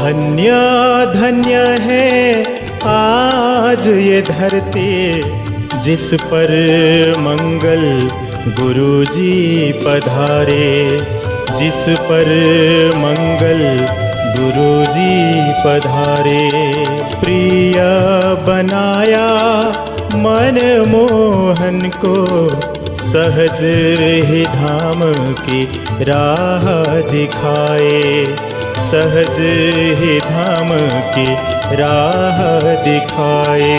धन्य धन्य है आज ये धरती जिस पर मंगल गुरुजी पधारे, जिस पर मंगल गुरुजी पधारे। प्रिय बनाया मन मोहन को, सहज ही धाम की राह दिखाए, सहज ही धाम की राह दिखाए।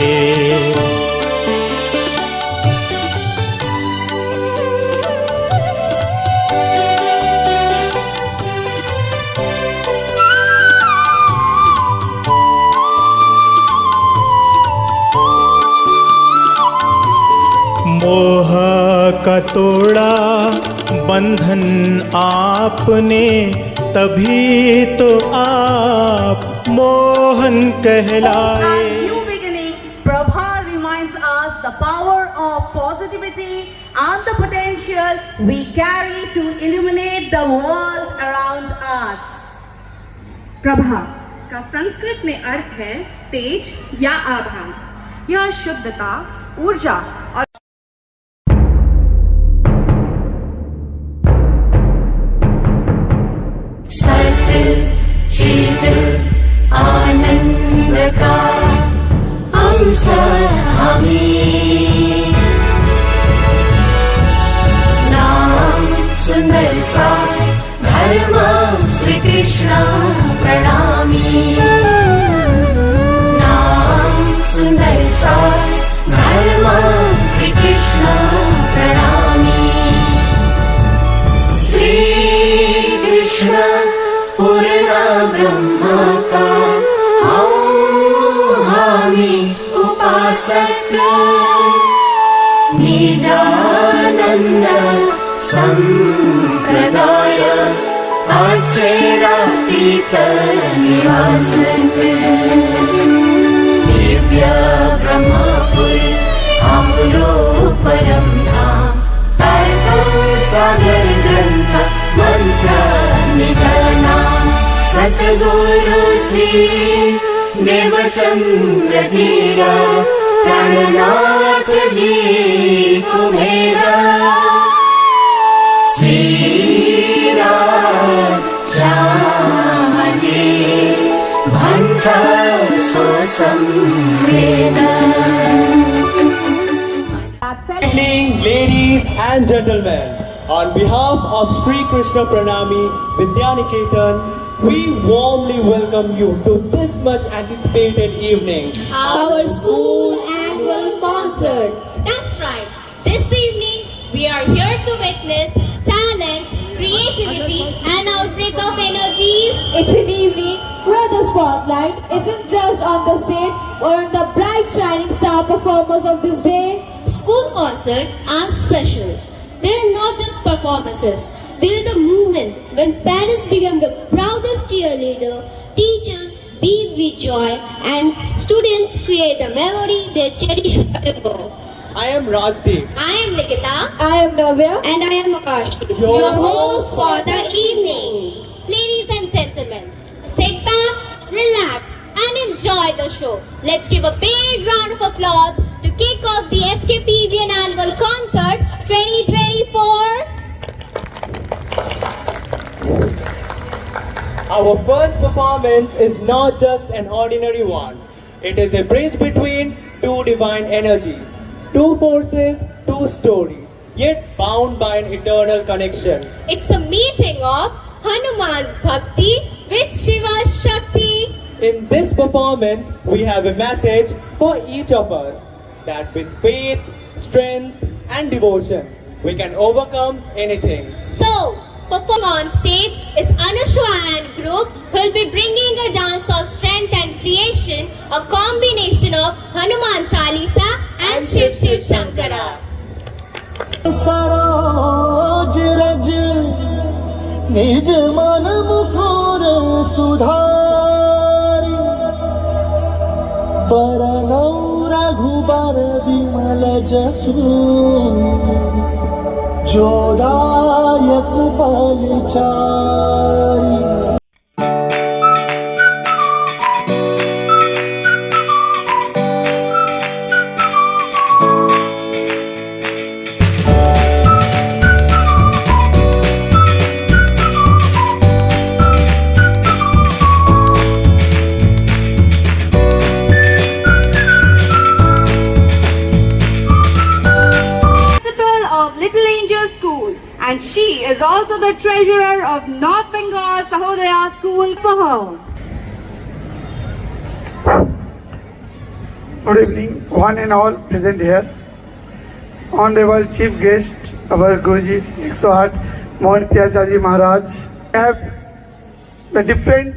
मोह का तोड़ा बंधन आपने, तभी तो आप मोहन कहलाए। At new beginning, Prabha reminds us the power of positivity and the potential we carry to illuminate the world around us. Prabha का संस्कृत में अर्थ है तेज या आभा। यह शुद्धता, ऊर्जा और चिद आनंद का अंश हमें, नाम सुंदर सा धर्म श्री कृष्ण प्रणामी, नाम सुंदर सा धर्म श्री कृष्ण प्रणामी। श्री कृष्ण पूर्ण ब्रह्म का हामी उपासक, निजानंद संप्रदाय आचरातीत निवासक। दिव्य ब्रह्मपुर हमरो परम धाम, तर्कं सागर ग्रंथ मंत्र निजना। सतगुरु श्री देवचंद्र जी प्राणनाथ जी को भेदा, श्री राज श्याम जी भंसा सो संवेदा। Good evening, ladies and gentlemen. On behalf of Sri Krishna Pranami Vidyaniketan, we warmly welcome you to this much anticipated evening, our school annual concert. That's right. This evening, we are here to witness talent, creativity, and outbreak of energies. It's an evening where the spotlight isn't just on the stage or on the bright shining star performers of this day. School concerts are special. They are not just performances. They are the movement when parents become the proudest cheerleader, teachers beam with joy, and students create a memory they cherish forever. I am Rajdeep. I am Likita. I am Navya. And I am Akash, Your host for the evening. Ladies and gentlemen, sit back, relax, and enjoy the show. Let's give a big round of applause to kick off the SKPVN Annual Concert 2024. Our first performance is not just an ordinary one. It is a bridge between two divine energies, two forces, two stories, yet bound by an eternal connection. It's a meeting of Hanuman's Bhakti with Shiva's Shakti. In this performance, we have a message for each of us that with faith, strength, and devotion, we can overcome anything. So, performing on stage is Anushwa and group who will be bringing a dance of strength and creation, a combination of Hanuman Chalisa and Shiv Shiv Shankara. Saroj रज निज मन मुकुर सुधारी, बरनौ रघुबर विमल जसु, जोदायक बलचारी। Little Angel School, and she is also the treasurer of North Bengal Sahodaya School for her. Good evening, one and all present here. Honorable Chief Guest, our Guruji, 108, Mohan Piyachaji Maharaj. We have the different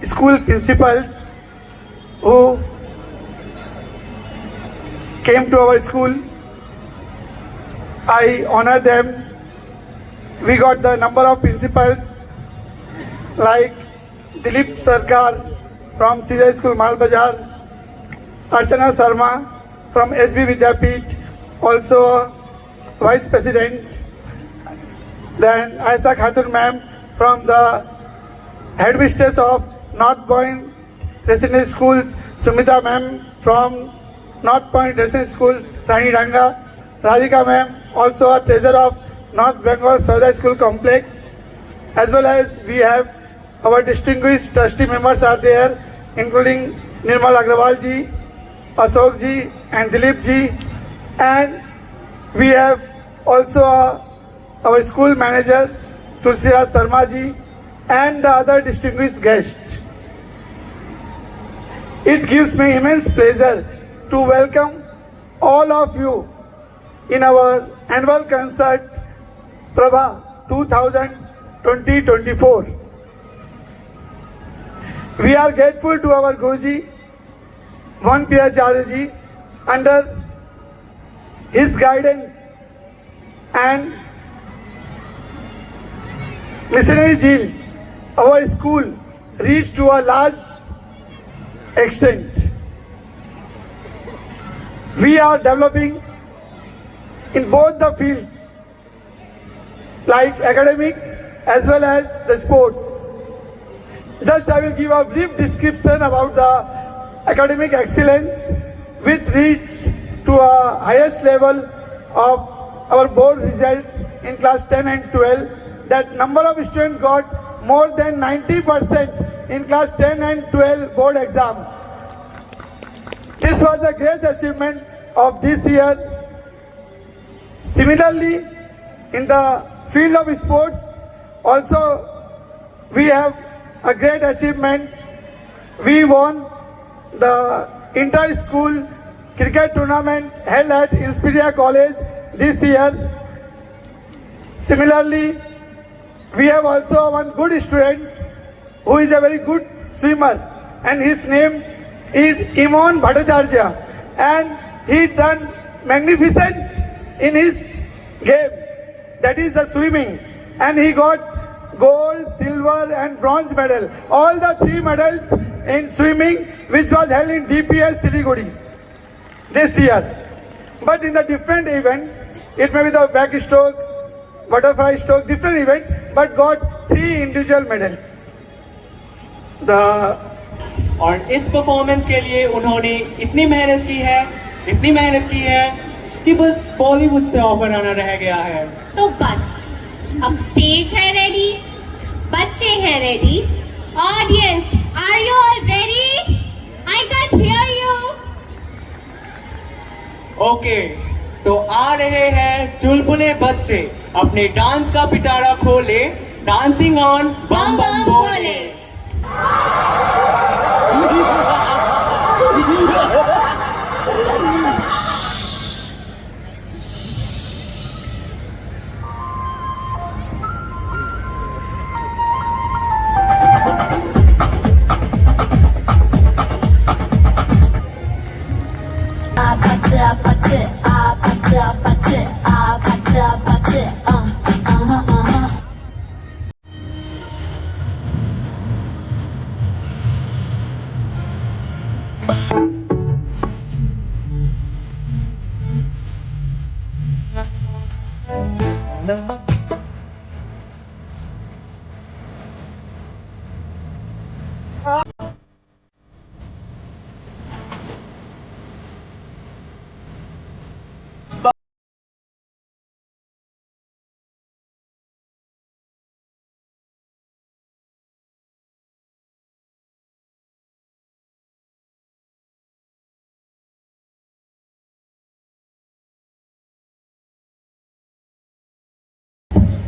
school principals who came to our school. I honor them. We got the number of principals like Dilip Sarkar from CJ School Malbazar, Archana Sharma from SB Vidyapeeth, also Vice President. Then Aisa Khatun ma'am from the Headmistress of North Point Residential Schools, Sumita ma'am from North Point Residential Schools, Rani Ranga, Radhika ma'am, also a treasurer of North Bengal Sahodaya School Complex, as well as we have our distinguished trustee members are there, including Nirmal Agrawal ji, Ashok ji and Dilip ji, and we have also our school manager Tulsiraj Sharma ji and the other distinguished guests. It gives me immense pleasure to welcome all of you in our annual concert Prabha 2024. We are grateful to our Guruji, Mohan Piyachaji ji, under his guidance and missionary zeal, our school reached to a large extent. We are developing in both the fields, like academic as well as the sports. Just I will give a brief description about the academic excellence which reached to a highest level of our board results in class 10 and 12. That number of students got more than 90% in class 10 and 12 board exams. This was a great achievement of this year. Similarly, in the field of sports, also we have a great achievement. We won the inter-school cricket tournament held at Inspiria College this year. Similarly, we have also one good student who is a very good swimmer, and his name is Imon Bhattacharya, and he done magnificent in his game, that is the swimming, and he got gold, silver and bronze medal, all the 3 medals in swimming which was held in DPS Siliguri this year. But in the different events, it may be the backstroke, butterfly stroke, different events, but got 3 individual medals. और इस performance के लिए उन्होंने इतनी मेहनत की है कि बस बॉलीवुड से ऑफर आना रह गया है। तो बस अब स्टेज है रेडी, बच्चे हैं ready, audience are you all ready? I can hear you. Okay, तो आ रहे हैं चुलबुले बच्चे, अपने डांस का पिटारा खोले, डांसिंग ऑन बम बम बोले।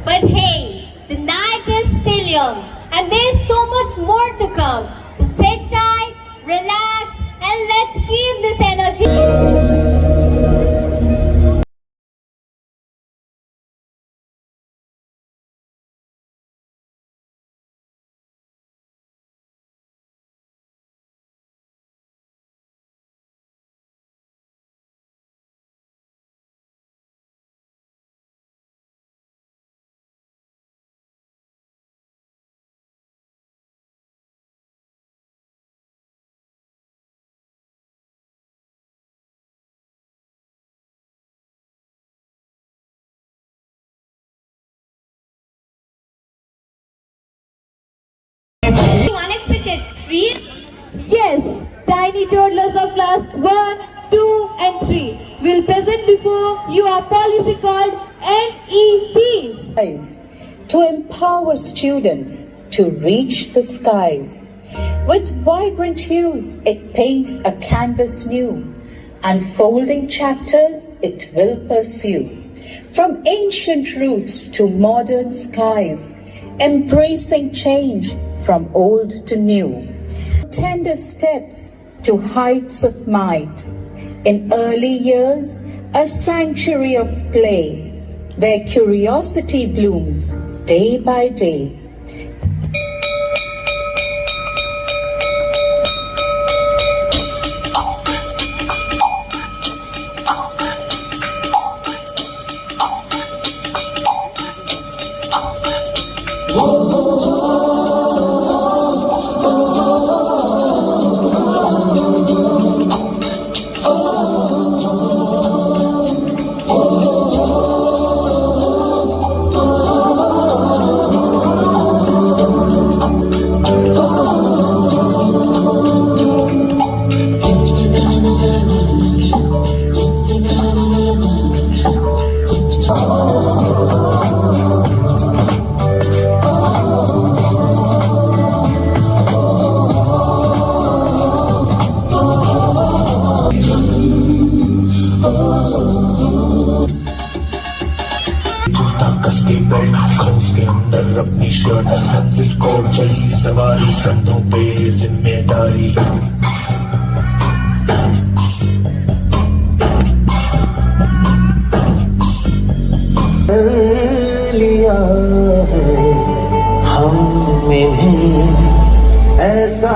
But hey, the night is still young and there's so much more to come. So sit tight, relax, and let's keep this energy. Unexpected treat? Yes, tiny toddlers of class 1, 2 and 3 will present before you a policy called NEP. To empower students to reach the skies. With vibrant hues, it paints a canvas new. Unfolding chapters, it will pursue. From ancient roots to modern skies, embracing change from old to new. Tender steps to heights of might. In early years, a sanctuary of play, where curiosity blooms day by day. के अंदर अपनी shirt मंजिल को चली सवारी कंधों पे जिम्मेदारी लिया है हमने ऐसा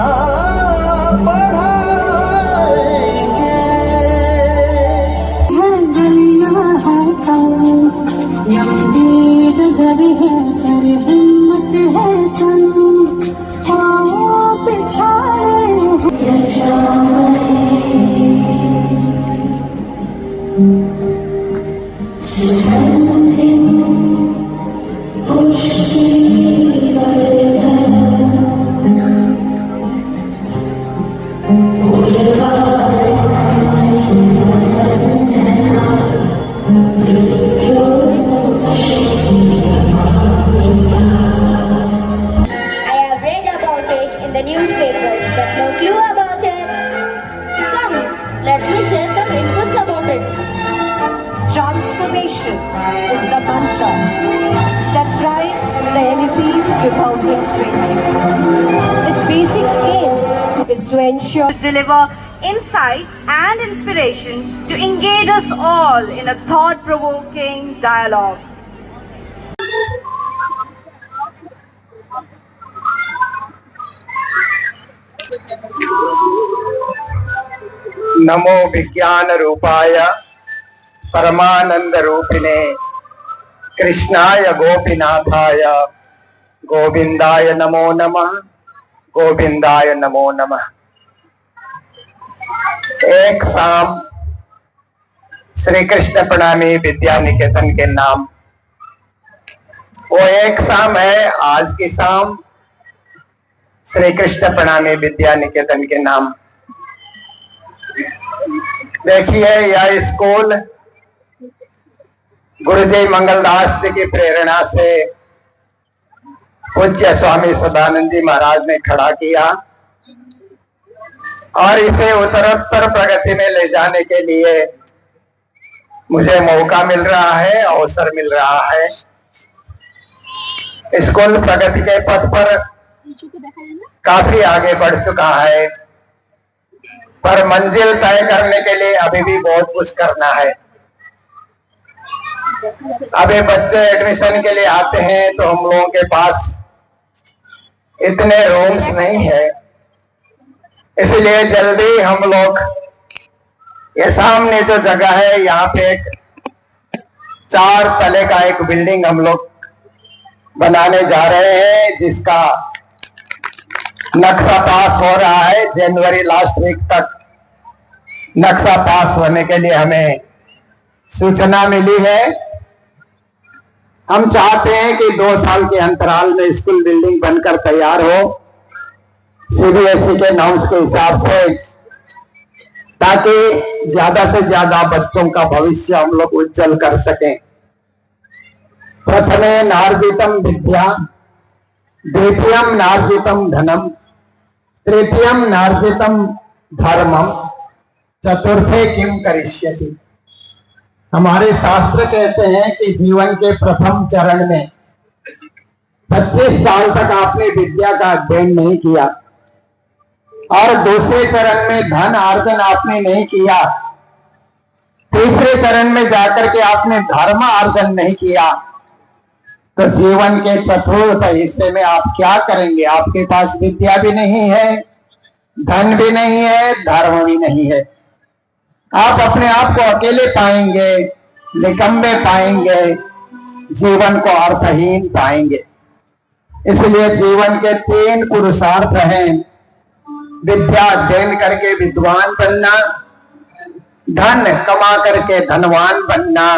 Transformation is the mantra that drives the NEP 2020. Its basic aim is to ensure to deliver insight and inspiration to engage us all in a thought-provoking dialogue. नमो विज्ञान रूपाय परमानंद रूपिणे कृष्णाय गोपीनाथाय गोविंदाय नमो नमः गोविंदाय नमो नमः। एक शाम श्री कृष्ण प्रणामी विद्या निकेतन के नाम, वो एक शाम है आज की शाम श्री कृष्ण प्रणामी विद्या निकेतन के नाम। देखिए यह स्कूल गुरुजी मंगलदास जी की प्रेरणा से पूज्य स्वामी सदानंद जी महाराज ने खड़ा किया और इसे उत्तरोत्तर प्रगति में ले जाने के लिए मुझे मौका मिल रहा है, अवसर मिल रहा है। स्कूल प्रगति के पथ पर काफी आगे बढ़ चुका है, पर मंजिल तय करने के लिए अभी भी बहुत कुछ करना है। अभी बच्चे एडमिशन के लिए आते हैं तो हम लोगों के पास इतने रूम्स नहीं है, इसलिए जल्दी हम लोग ये सामने जो जगह है यहाँ पे एक 4 तले का एक बिल्डिंग हम लोग बनाने जा रहे हैं, जिसका नक्शा पास हो रहा है। जनवरी लास्ट वीक तक नक्शा पास होने के लिए हमें सूचना मिली है। हम चाहते हैं कि 2 साल के अंतराल में स्कूल बिल्डिंग बनकर तैयार हो सीबीएसई के नॉर्म्स के हिसाब से, ताकि ज्यादा से ज्यादा बच्चों का भविष्य हम लोग उज्जवल कर सकें। प्रथमे नार्जितम विद्या, द्वितीयम नार्जितम धनम, तृतीयम नार्जितम धर्मम, चतुर्थे किम करिष्यति। हमारे शास्त्र कहते हैं कि जीवन के प्रथम चरण में 25 साल तक आपने विद्या का अध्ययन नहीं किया, और दूसरे चरण में धन आर्जन आपने नहीं किया, तीसरे चरण में जाकर के आपने धर्म आर्जन नहीं किया, तो जीवन के चतुर्थ हिस्से में आप क्या करेंगे? आपके पास विद्या भी नहीं है, धन भी नहीं है, धर्म भी नहीं है। आप अपने आप को अकेले पाएंगे, निकम्मे पाएंगे, जीवन को अर्थहीन पाएंगे। इसलिए जीवन के 3 पुरुषार्थ हैं: विद्या अध्ययन करके विद्वान बनना, धन कमा करके धनवान बनना,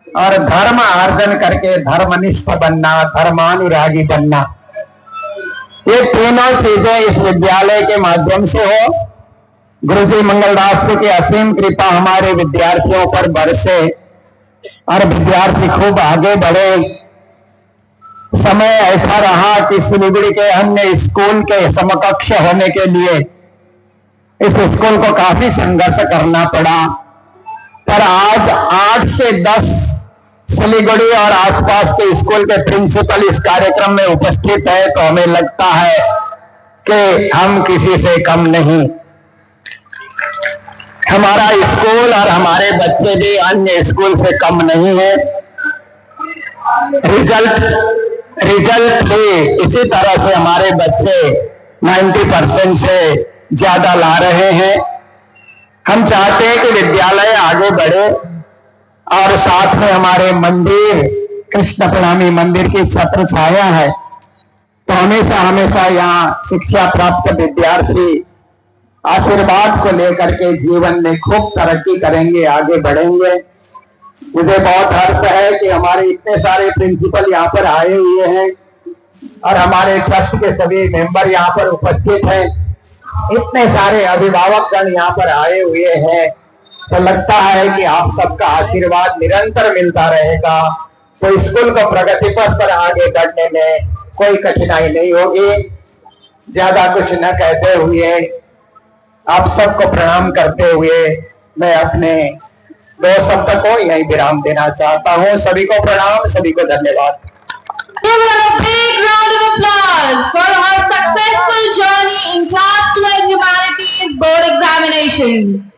और धर्म आर्जन करके धर्मनिष्ठ बनना, धर्मानुरागी बनना। ये तीनों चीजें इस विद्यालय के माध्यम से हो। गुरुजी मंगलदास जी की असीम कृपा हमारे विद्यार्थियों पर बरसे और विद्यार्थी खूब आगे बढ़े। समय ऐसा रहा कि सिलीगुड़ी के अन्य स्कूल के समकक्ष होने के लिए इस स्कूल को काफी संघर्ष करना पड़ा, पर आज 8 से 10 सिलीगुड़ी और आसपास के स्कूल के प्रिंसिपल इस कार्यक्रम में उपस्थित है, तो हमें लगता है कि हम किसी से कम नहीं। हमारा स्कूल और हमारे बच्चे भी अन्य स्कूल से कम नहीं है। रिजल्ट भी इसी तरह से हमारे बच्चे 90% से ज्यादा ला रहे हैं। हम चाहते हैं कि विद्यालय आगे बढ़े और साथ में हमारे मंदिर, कृष्ण प्रणामी मंदिर की छत्र छाया है, तो हमेशा हमेशा यहाँ शिक्षा प्राप्त विद्यार्थी आशीर्वाद को लेकर के जीवन में खूब तरक्की करेंगे, आगे बढ़ेंगे। मुझे बहुत हर्ष है कि हमारे इतने सारे प्रिंसिपल यहाँ पर आए हुए हैं और हमारे ट्रस्ट के सभी मेंबर यहाँ पर उपस्थित हैं। इतने सारे अभिभावक गण यहाँ पर आए हुए हैं, तो लगता है कि आप सबका आशीर्वाद निरंतर मिलता रहेगा। तो स्कूल को प्रगति पथ पर आगे बढ़ने में कोई कठिनाई नहीं होगी। ज्यादा कुछ न कहते हुए आप सबको प्रणाम करते हुए मैं अपने 2 शब्द को यही विराम देना चाहता हूँ। सभी को प्रणाम, सभी को धन्यवाद। Give her a big round of applause for her successful journey in Class 12 Humanities Board Examination.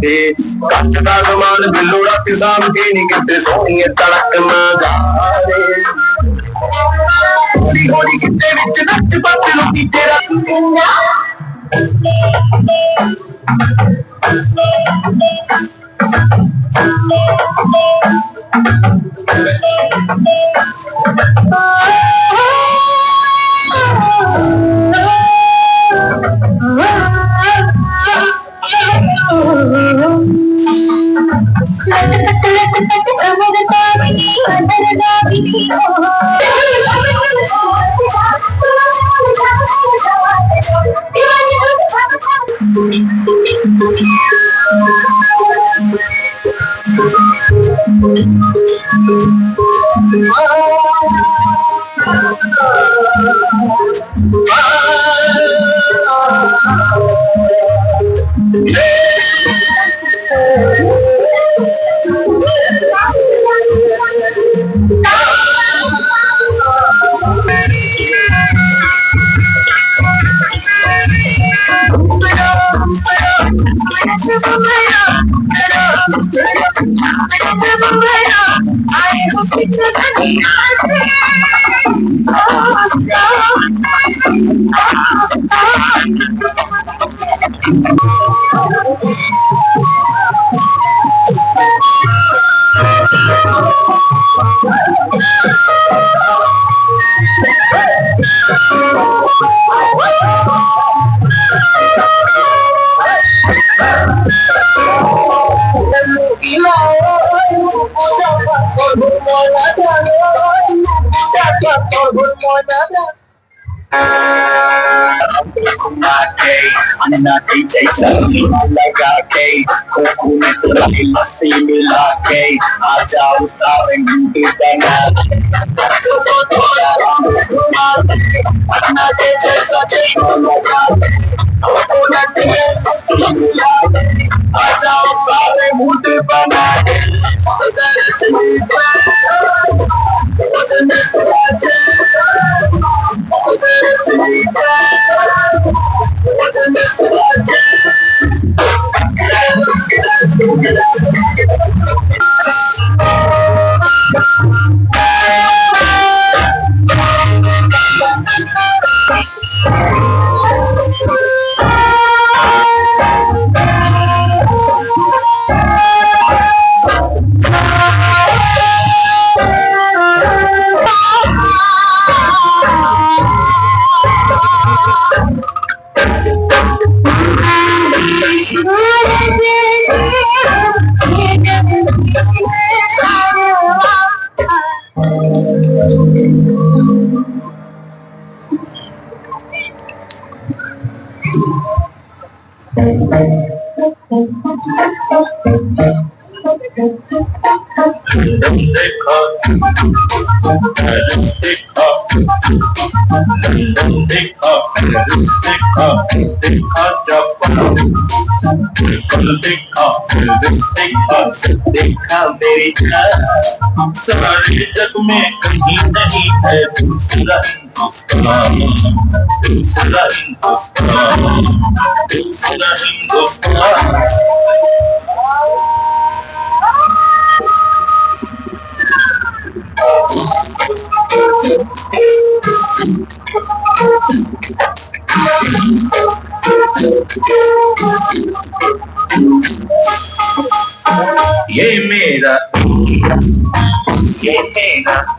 ते कच्च दा समान बिल्लू रख साम के नी किते सोनी तड़क ना जावे होली होली किते विच नच पत लुटी तेरा अन्ना DJ सही लगा के कोकोनट वाली लस्सी मिला के आ जाओ सारे मुंडे बना अन्ना DJ सही लगा कोकोनट लस्सी मिला के आ जाओ सारे मुंडे बना सारे जग में कहीं नहीं है दूसरा हिंदुस्तान दूसरा हिंदुस्तान दूसरा हिंदुस्तान ये मेरा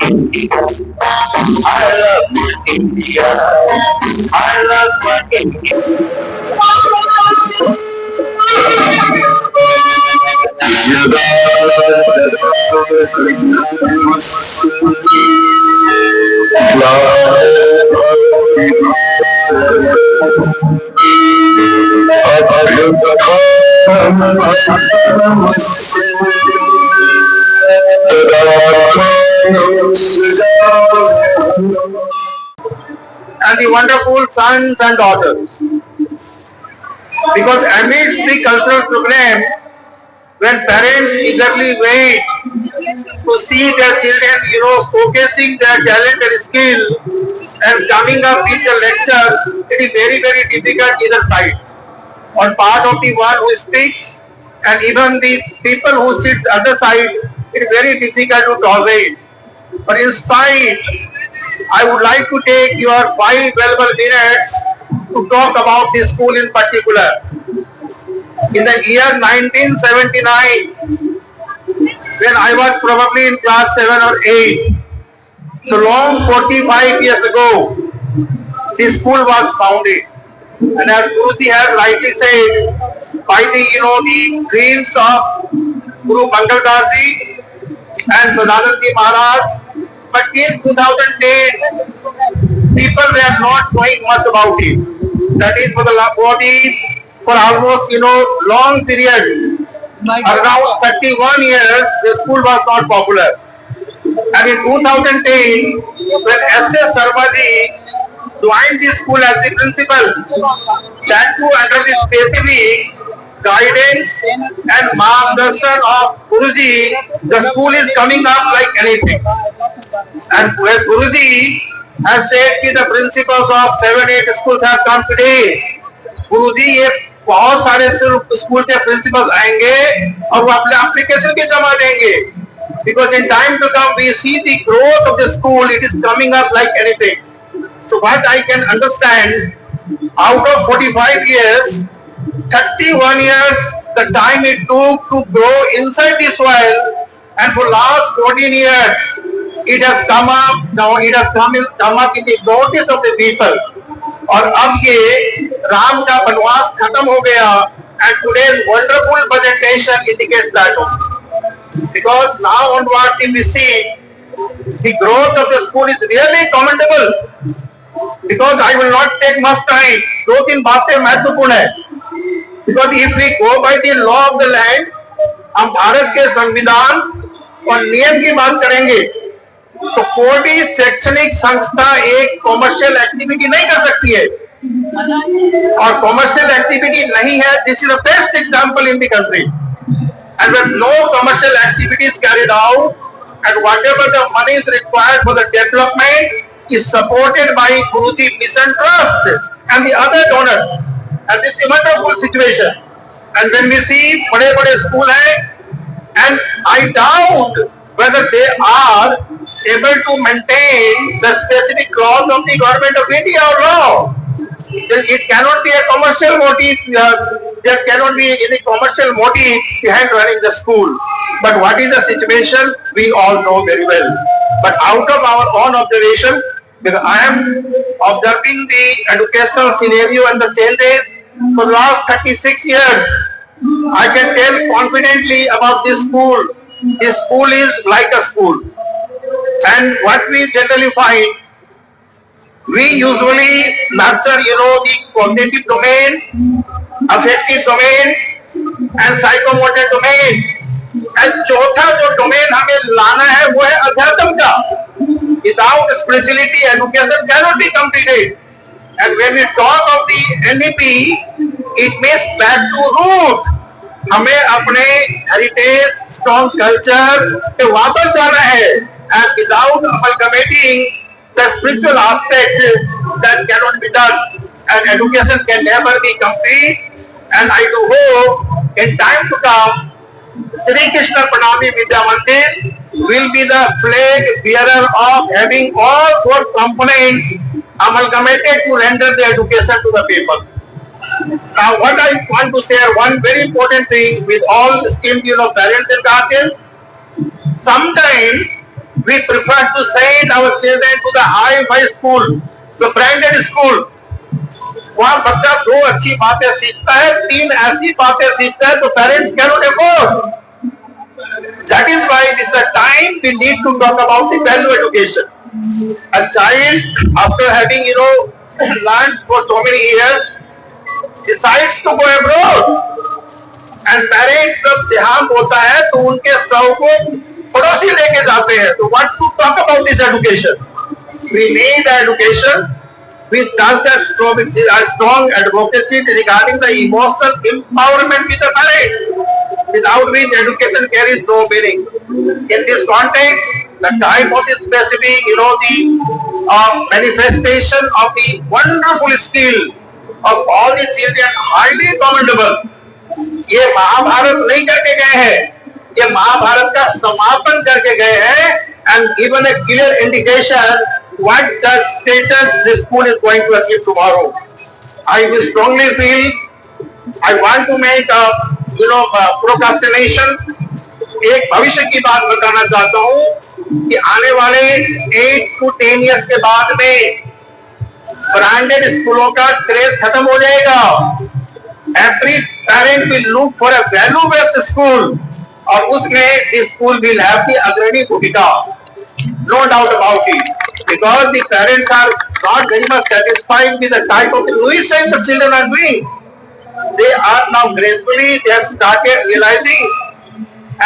India. I love my India. I love my India. And the wonderful sons and daughters. Because amidst the cultural program, when parents eagerly wait to see their children, showcasing their talent and skill and coming up with the lecture, it is very, very difficult either side. On part of the one who speaks and even the people who sit other side, it is very difficult to tolerate. But in spite, I would like to take your 5 valuable minutes to talk about this school in particular. In the year 1979, when I was probably in class 7 or 8, so long 45 years ago, this school was founded. And as Guruji has rightly said, by the the dreams of Guru Mangal Das Ji and Sadanand Ji Maharaj. But in 2010, people were not knowing much about it. That is for almost long period, around 31 years, the school was not popular. And in 2010, when S.S. Sharma Ji joined the school as the principal, that too under the specific guidance and margdarshan of Guruji, the school is coming up like anything. And when Guruji has said that the principals of 7-8 schools have come today, Guruji ये बहुत सारे school के principles आएंगे और वो अपने application के जमा देंगे. Because in time to come we see the growth of the school, it is coming up like anything. So what I can understand, out of 45 years, 31 years, the time it took to grow inside the soil, and for last 14 years, it has come up. Now it has come up in the notice of the people. और अब ये राम का वनवास खत्म हो गया, and today's wonderful presentation indicates that. Because now onwards, if we see the growth of the school is really commendable. Because I will not take much time. 2-3 बातें महत्वपूर्ण है. Because if we go by the law of the land, हम भारत के संविधान और नियम की बात करेंगे, तो कोई भी शैक्षणिक संस्था एक कॉमर्शियल एक्टिविटी नहीं कर सकती है. और कॉमर्शियल एक्टिविटी नहीं है, this is the best example in the country. And when no commercial activity is carried out, and whatever the money is required for the development is supported by Guruji Mission Trust and the other donors. And this is a wonderful situation. And when we see bade school hai, and I doubt whether they are able to maintain the specific clause of the government of India or law. It cannot be a commercial motive. There cannot be any commercial motive behind running the school. But what is the situation? We all know very well. But out of our own observation, because I am observing the educational scenario and the changes for the last 36 years, I can tell confidently about this school. This school is like a school. And what we generally find, we usually nurture, the cognitive domain, affective domain, and psychomotor domain. And चौथा जो domain हमें लाना है वो है अध्यात्म का. Without spirituality, education cannot be completed. And when we talk of the NEP, it means back to root. हमें अपने heritage, strong culture पे वापस जाना है. And without amalgamating the spiritual aspect, that cannot be done, and education can never be complete. And I do hope in time to come, Sri Krishna Pranami Vidya Mandir will be the flag bearer of having all 4 components amalgamated to render the education to the people. Now, what I want to share, one very important thing with all esteemed, parents and guardians. Sometimes we prefer to send our children to the high-fi school, the branded school. वहाँ बच्चा 2 अच्छी बातें सीखता है, 3 ऐसी बातें सीखता है, तो parents cannot afford. That is why this is the time we need to talk about the value education. A child, after having learned for so many years, decides to go abroad, and parents जब देहांत होता है तो उनके शव को पड़ोसी लेके जाते हैं. तो what to talk about this education? We need education which does a strong advocacy regarding the emotional empowerment with the parents, without which education carries no meaning. In this context, the type of the specific, the manifestation of the wonderful skill of all the children, highly commendable. ये महाभारत नहीं करके गए हैं, ये महाभारत का समापन करके गए हैं and given a clear indication what the status the school is going to achieve tomorrow. I will strongly feel I want to make a procrastination. एक भविष्य की बात बताना चाहता हूँ कि आने वाले 8 to 10 years के बाद में ब्रांडेड स्कूलों का क्रेज खत्म हो जाएगा. Every parent will look for a value-based school और उसमें the school will have the अग्रणी भूमिका. No doubt about it. Because the parents are not very much satisfied with the type of tuition the children are doing. They are now gradually they have started realizing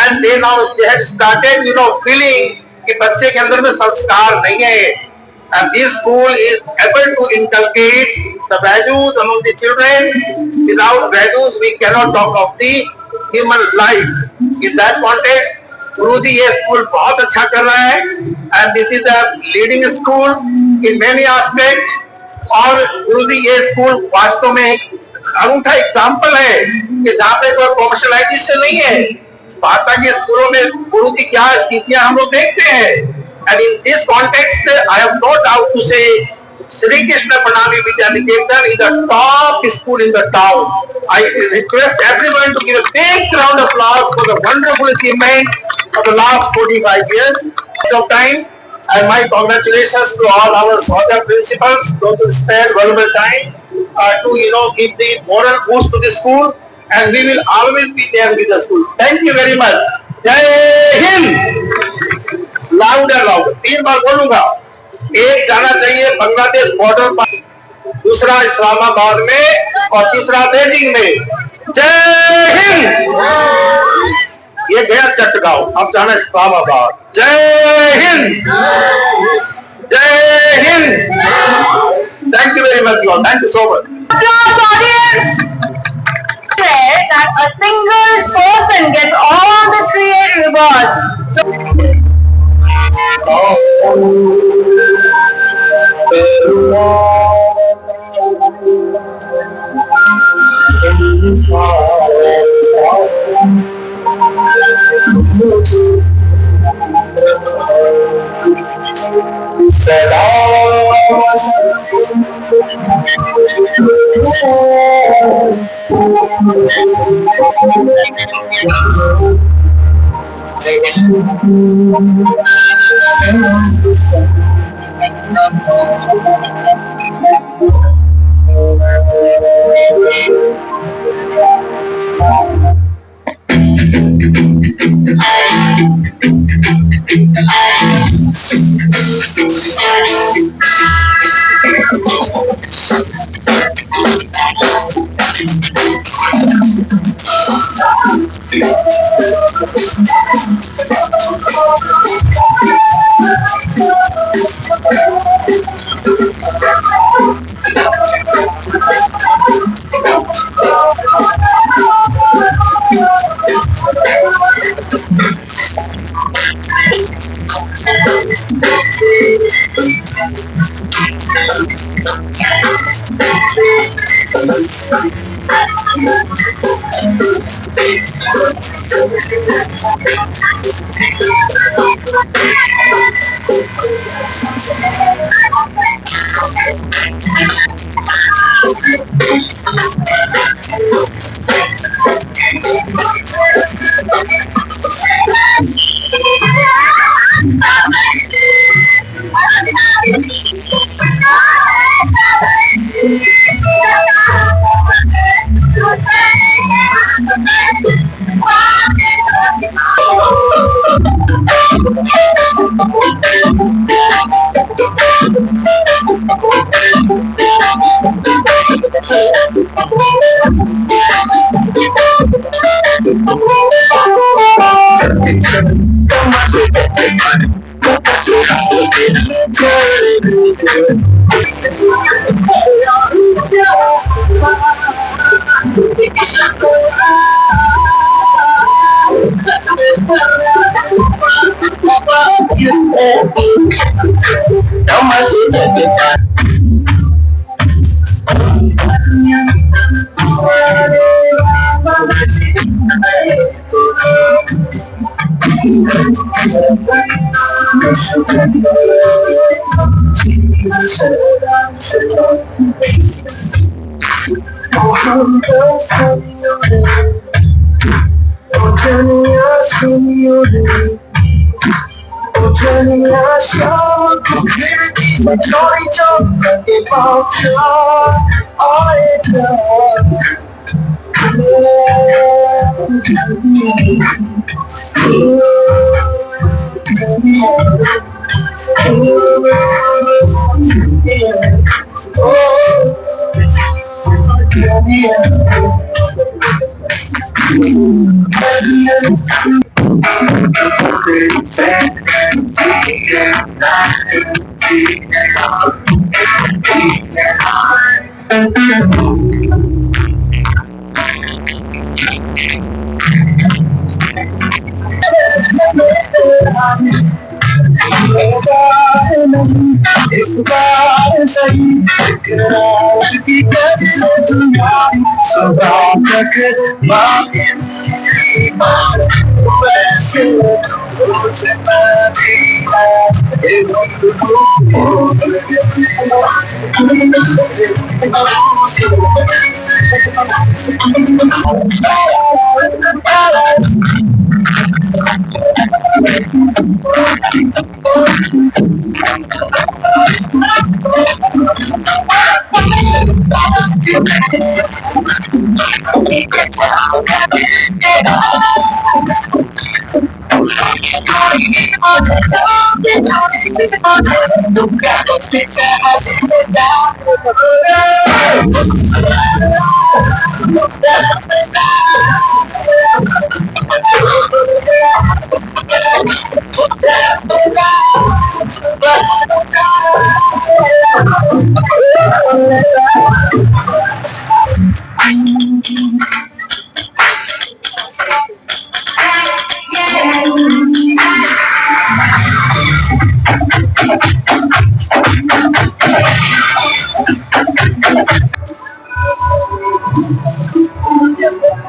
and they have started feeling कि बच्चे के अंदर में संस्कार नहीं है. And this school is able to inculcate the values among the children. Without values, we cannot talk of the human life. In that context, गुरुजी ये school बहुत अच्छा कर रहा है and this is a leading school in many aspects. और गुरुजी ये school वास्तव में एक अनूठा एग्जाम्पल है कि जहाँ पे कोई कॉमर्शलाइजेशन नहीं है. भारत के स्कूलों में गुरुजी क्या स्थितियां हम लोग देखते हैं. And in this context, I have no doubt to say Sri Krishna Pranami Vidya Niketan is the top school in the town. I request everyone to give a big round of applause for the wonderful achievement of the last 45 years of time. And my congratulations to all our Soja principals, those who spend valuable time to give the moral boost to the school. And we will always be there with the school. Thank you very much. Jai Hind. Louder 3 बार बोलूंगा. एक जाना चाहिए Bangladesh border पर, दूसरा इस्लामाबाद में और तीसरा Beijing में. जय हिंद. ये गया चटगांव, अब जाना इस्लामाबाद. जय हिंद. जय Hind. Thank you very much. Thank you so much. That a single person gets all the 3 rewards.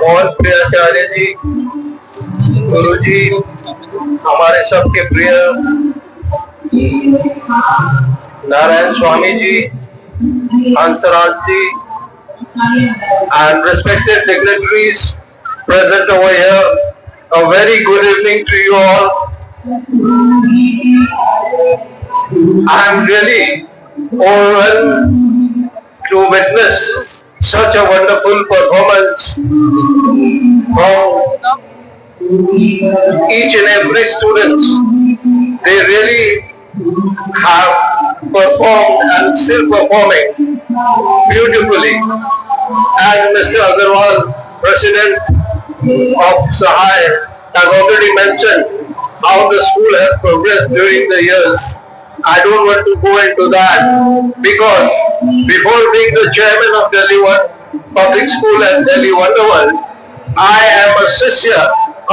और प्रियाचार्य जी, गुरु जी, हमारे सबके प्रिय Narayan Swami ji, Hansraj ji, and respected dignitaries present over here, a very good evening to you all. I am really overwhelmed to witness such a wonderful performance from each and every student. They really have performed and still performing beautifully. As Mr. Agarwal, President of Sahai, has already mentioned how the school has progressed during the years. I don't want to go into that because before being the chairman of Delhi Public School and Delhi Wonderworld, I am a Shishya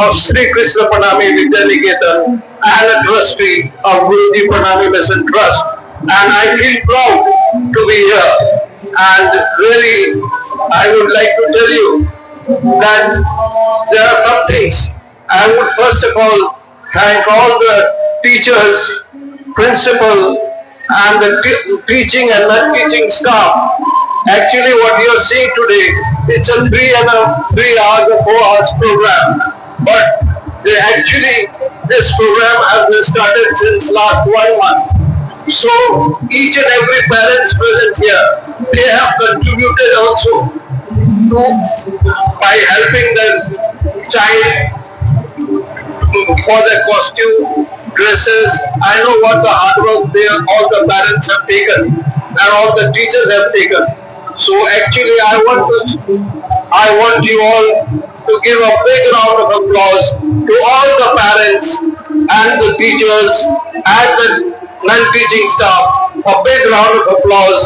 of Sri Krishna Pranami Vidya Niketan and a trustee of Guruji Pranami Mission Trust, and I feel proud to be here. And really, I would like to tell you that there are some things. I would first of all thank all the teachers, principal, and the teaching and non-teaching staff. Actually, what you are seeing today, it's a 3 hours or 4 hours program. But this program has been started since last 1 month. So each and every parents present here, they have contributed also by helping the child for their costume, dresses. I know what the hard work all the parents have taken and all the teachers have taken. So actually I want you all to give a big round of applause to all the parents and the teachers and the non-teaching staff. A big round of applause,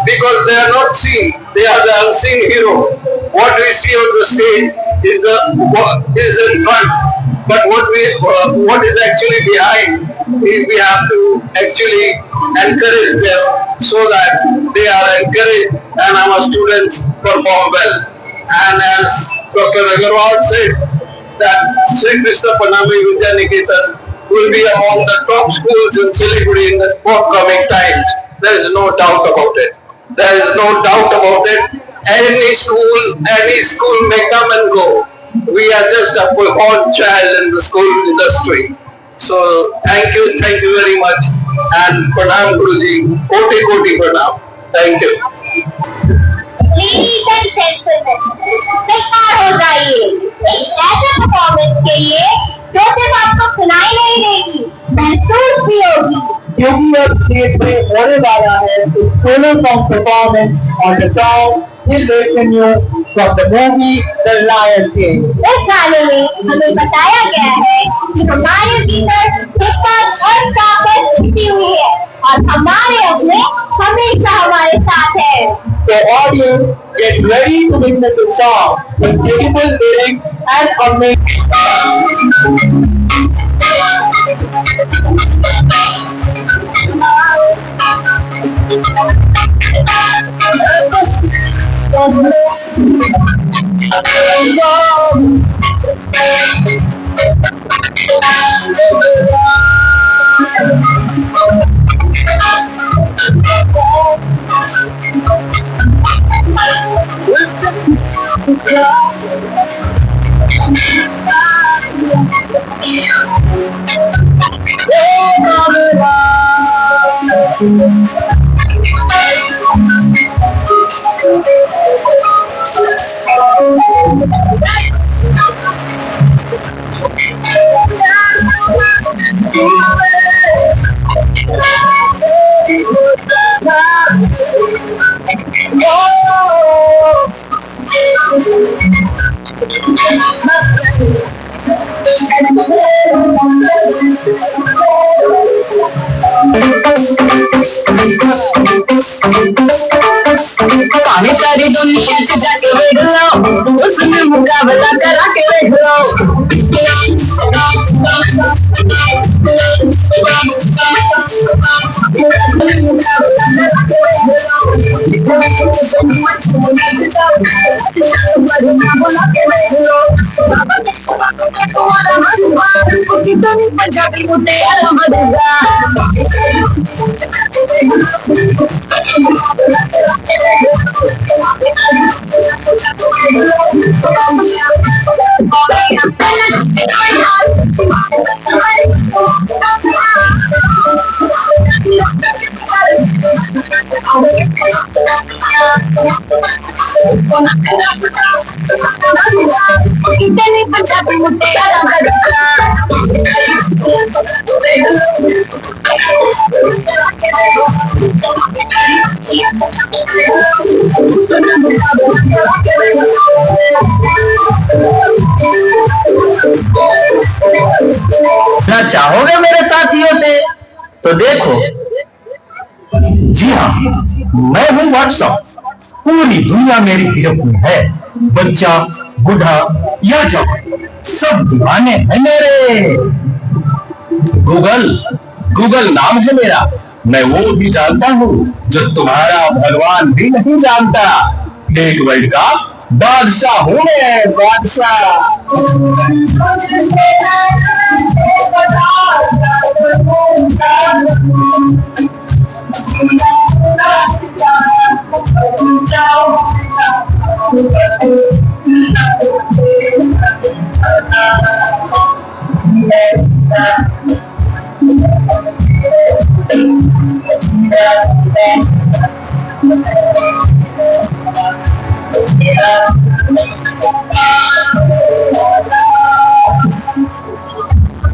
because they are not seen, they are the unseen hero. What we see on the stage is in front, but what is actually behind, we have to actually encourage them so that they are encouraged and our students perform well. And as Dr. Agarwal said, that Sri Krishna Pranami Vidya Niketan will be among the top schools in Siliguri in the forthcoming times. There is no doubt about it. There is no doubt about it. Any school may come and go. We are just a odd child in the school industry. So thank you very much, and pranam Guruji, koti pranam. Thank you. Ladies and gentlemen, तैयार हो जाइए एक ऐसे performance के लिए जो सिर्फ आपको सुनाई नहीं देगी, महसूस भी होगी। क्योंकि अब स्टेज पे होने वाला है solo song performance on the song Hill Avenue from the movie The Lion King. इस गाने में हमें बताया गया है कि हमारे भीतर हिम्मत और ताकत छिपी हुई है और हमारे अपने हमेशा हमारे साथ है। So audience, get ready to witness the song with beautiful lyrics and amazing. पानी सारी दुनिया च जाके देख लो, उसमें मुकाबला करा के देख लो। पंजाबी मुझे पंजाबी मुझे ना चाहोगे मेरे साथियों से तो देखो, जी हाँ, मैं हूँ व्हाट्सएप। पूरी दुनिया मेरी गिरफ्त में है। बच्चा, बूढ़ा या जवान, सब दीवाने हैं मेरे। गूगल नाम है मेरा। मैं वो भी जानता हूँ जो तुम्हारा भगवान भी नहीं जानता। एक वर्ल्ड का बादशाह हूँ मैं, बादशाह।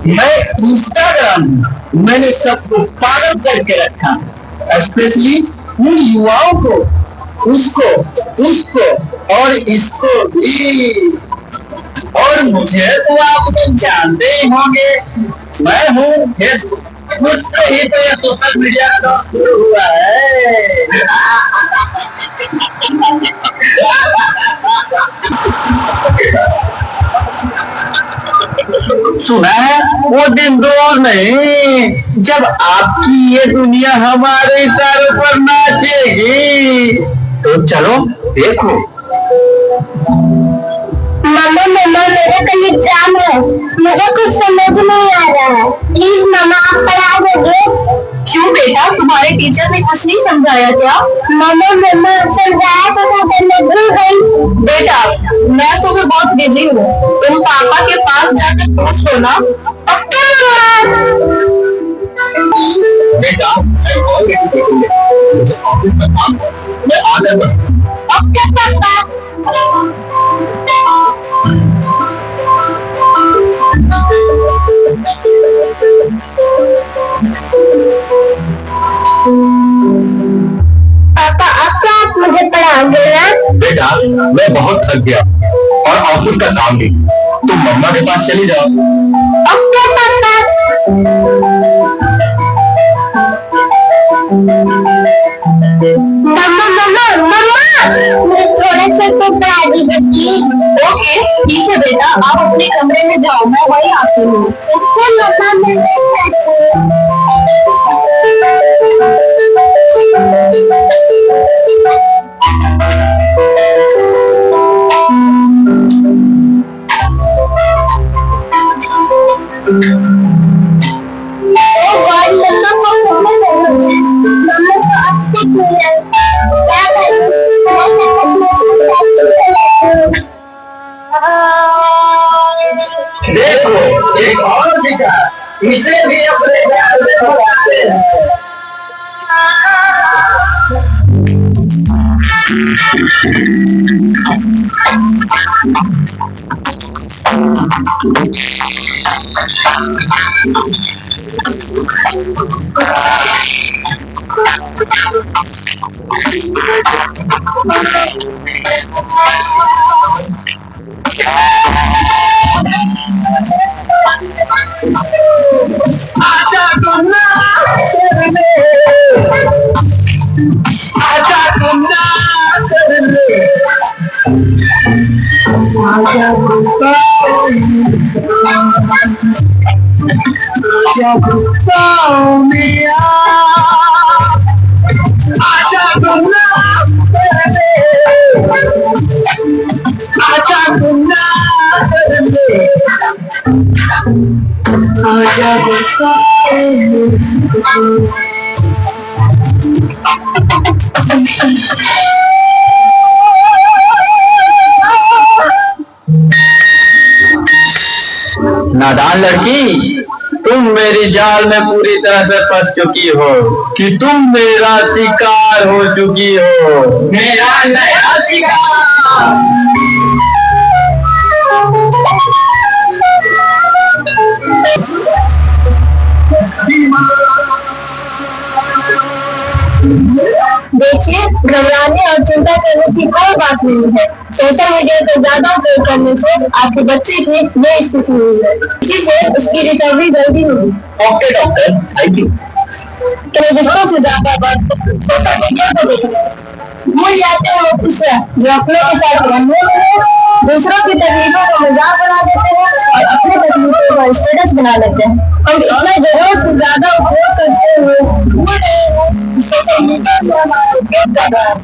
मैं इंस्टाग्राम, मैंने सबको पागल करके रखा, स्पेशली उन युवाओं को, उसको और इसको भी। और मुझे तो आप तो जानते ही होंगे, मैं हूँ फेसबुक। मुझसे ही तो ये सोशल मीडिया का दौर शुरू हुआ है। सुना है वो दिन दूर नहीं जब आपकी ये दुनिया हमारे इशारों पर नाचेगी। तो चलो देखो। मम्मा मेरा कल एग्जाम है, मुझे कुछ समझ नहीं आ रहा है, प्लीज मामा आप पढ़ा दोगे? क्यों बेटा, तुम्हारे टीचर ने कुछ नहीं समझाया क्या? मामा मम्मा समझाया तो था पर मैं भूल गई। बेटा मैं तो बहुत बिजी हूँ, तुम पापा के पास जाकर पूछ लो ना। ओके मम्मा। बेटा मैं ऑलरेडी देखेंगे, मुझे ऑफिस में काम है, मैं आकर बस। ओके पापा। पापा अब तो आप मुझे पढ़ाओगे ना? बेटा मैं बहुत थक गया और ऑफिस का काम भी, तुम मम्मा के पास चली जाओ। ओके पापा। मम्मा मम्मा मम्मा मुझे थोड़ा सा तो पढ़ा दीजिए प्लीज। ओके ठीक है बेटा, आप अपने कमरे में जाओ, मैं वही आती हूँ। ओके मम्मा मैं देखो एक और दिखा, इसे भी अपने जाल में फंसाते हैं। आजा गुना कर ले, आजा गुना कर ले, आजा गुना, आजा गुना मिया, आजा गुना कर ले, आजा गुना कर ले, आजा गुस्सा। नादान लड़की, तुम मेरी जाल में पूरी तरह से फंस चुकी हो कि तुम मेरा शिकार हो चुकी हो, मेरा नया शिकार। देखिए घबराने और चिंता करने की कोई बात नहीं है। सोशल मीडिया का ज्यादा उपयोग करने से आपके बच्चे की ये स्थिति हुई है, इसी से उसकी रिकवरी जल्दी होगी। Okay doctor, thank you. तो दोस्तों से ज्यादा बात सोशल मीडिया को देखना भूल जाते हैं वो खुशियाँ जो अपनों के साथ रहने में दूसरों की तकलीफों को मजाक बना देते हैं और अपनी तकलीफों को स्टेटस बना लेते हैं। हम इतना जरूरत से ज्यादा उपयोग करते हुए भूल रहे हैं सोशल मीडिया को हमारा उपयोग कर रहा है।